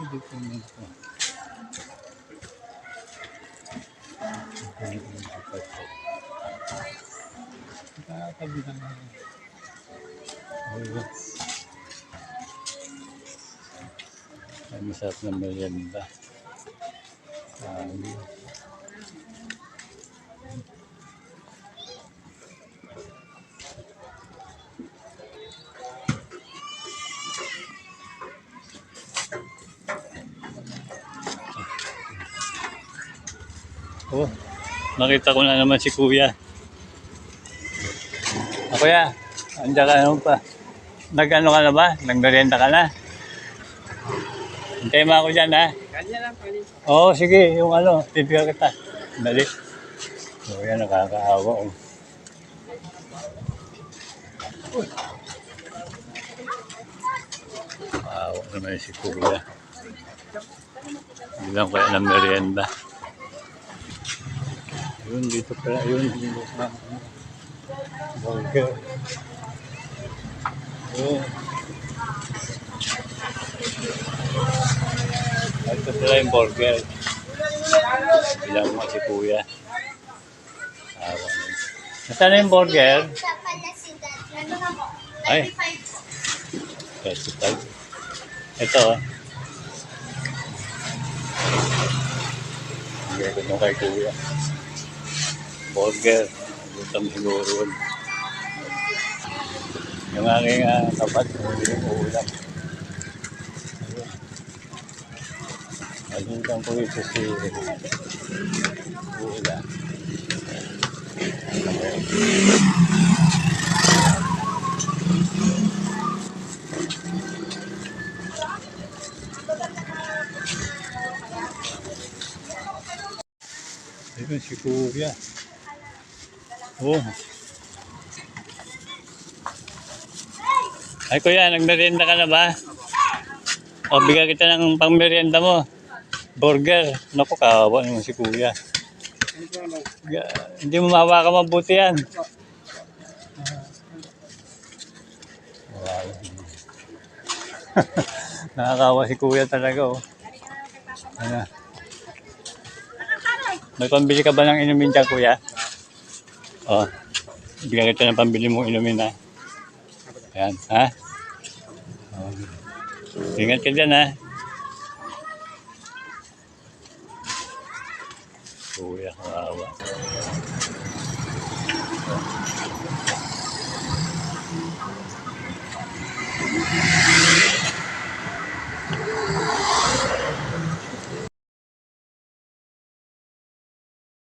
dito naman ito. Nakakabilang na. Ay, masarap na merienda. Oh, nakita ko na naman si Kuya. Kuya, andiyan ka naman pa. Nag-ano ka na ba? Nag-merienda ka na? Hintayin mo ako dyan, ha? Kanya lang, kanya. Oo, sige. Yung ano, tibigyan kita. Dali. So, yan, nakakaawa. Oh. Awa naman si Kuya. Hindi lang kaya ng merienda. Yun, dito pala. Yun, dito pala. Burger. Yun. Ito pala yung burger. Bilang mo si Kuya. Awa. Nasaan na yung burger? Ay. 35. Ito. Bigyan ko nung kay Kuya. Burger. Gutom siguro. Yung aking kapat, yung ulam. Alitan ko ito si ulam. Ito si Kuya. Oh. Ay Kuya, nagmerienda ka na ba? O, bigyan kita ng pangmerienda mo. Burger. Naku, kawawa naman si Kuya. Hindi mo mahawakan mabuti yan. Wow. Nakakawa si Kuya talaga, oh. Ano? May pambili ka ba ng inumin dyan, Kuya? O, bigyan kita ng pambili mong inumin, ha? Ayan, ha? O. Ingat ka dyan, ha? Kuya, kawawa.